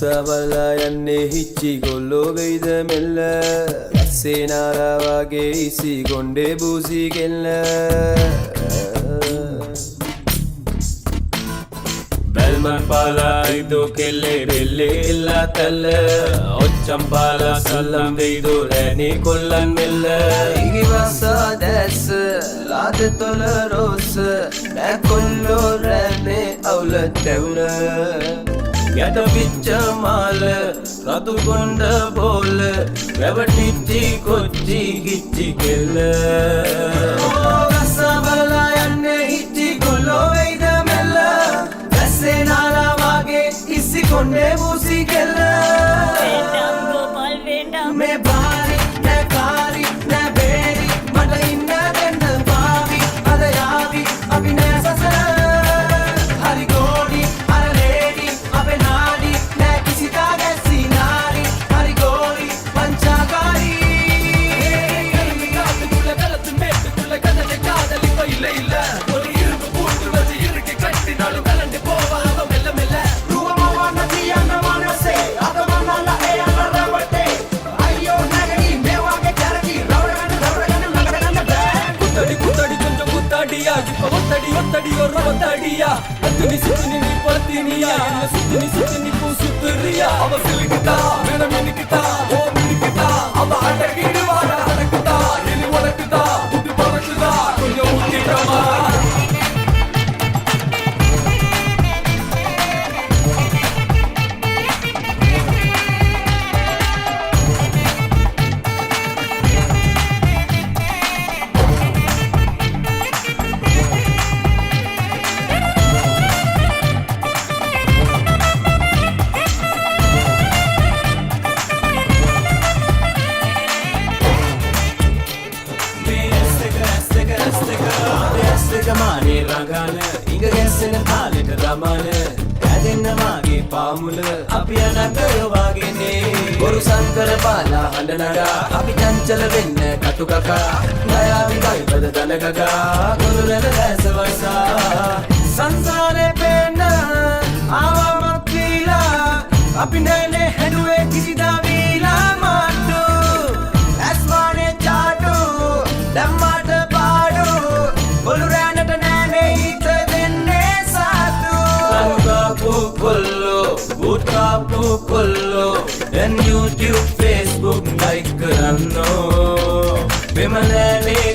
රසවලා යන්නේ හිච්චි ගොල්ලෝ වෙයිද මෙල්ල රස්සේ නාරා වගේ ඉසි ගොණ්ඩේ බූසි කෙල්ල බල්මන් පාලා ඉදෝ කෙල්ලේ බෙල්ලේ එල්ලා තල්ල ඔච්චම් පාලා සල්ලම් දෙයිදෝ රැනේ කොල්ලන් මෙල්ල ඉගිවසා දැස්ස ලාද තොල රෝස නෑ කොල්ලෝ රැනේ අවුල තැවුන යට පිච්ච මාල රතු කොණ්ඩ බෝල රැවටිච්චි කොච්චි ගිච්චි කෙල්ල රසවලා යන්නේ හිච්චි ගොල්ලෝ වෙයිද මෙල්ල රැස්සේ නාලා වගේ ඉස්සි කොණ්ඩේ බූසි කෙල්ල Vendam Gopal Vendam මේ බාරි නෑ කාරි නෑ බේරි මට ඉන්න දෙන්න පාවි අද යාවි අපි නෑ සසර හරි ගෝඩි අර ලේඩි අපේ නාඩි නෑ කිසි තාගැස්සි නාරි හරි ගෝඩි පංචාකාරි காத்துக்குள்ள கலத்து மேட்டுக்குள்ள கதலை காதலி பயில இல்ல ஒரு இரும்பு பூண்டு வச்சு இறுக்கி கட்டினாலும் கலண்டு போவாம மெல்ல மெல்ல ரூபமாவான தீயான மனசே அதமானால ஏயால ரவட்டே ஐயோ நகரி மேவாக கரடி ரவடகன நகரகன குத்தடி குத்தடி கொஞ்சம் குத்தாடியா இப்ப ஒத்தடி ஒரு ஒத்தடியா அத்துனி சுத்துனி நீ பத்தினியா என்ன சுத்துனி பூசுத்துறியா அவ சிலுக்குதா வேணும் எனக்குதா ஓ மினுக்குதா அவ அடகிடு வாடா அடக்குதா இனி உனக்குதா புட்டு பறக்குதா கொஞ்சம் ஊத்திக்கமா Gamane ragana inga gessena thaleta ramana ඇදෙන්න මාගේ පාමුල අපි අනකය වගේනේ බොරු සංකර බාලා හඬ නගා අපි චංචල වෙන්න කටු කකා ණයාවි කයිපද දන ගගා කුරුරල දැස වසා සංසාරේ පෙන්න ආවමක් වීලා අපි නැනේ හැදුවේ කිසිදා වීලා මාට්ටු ඇස්වානේ චාටු ධම්මට පාඩු බොළු රැනට නෑනේ හිත දෙන්නේ සාතු ලංකාපු කොල්ලෝ බුට්කාපු කොල්ලෝ දැන් YouTube Facebook like කරන්නෝ මෙම නෑනේ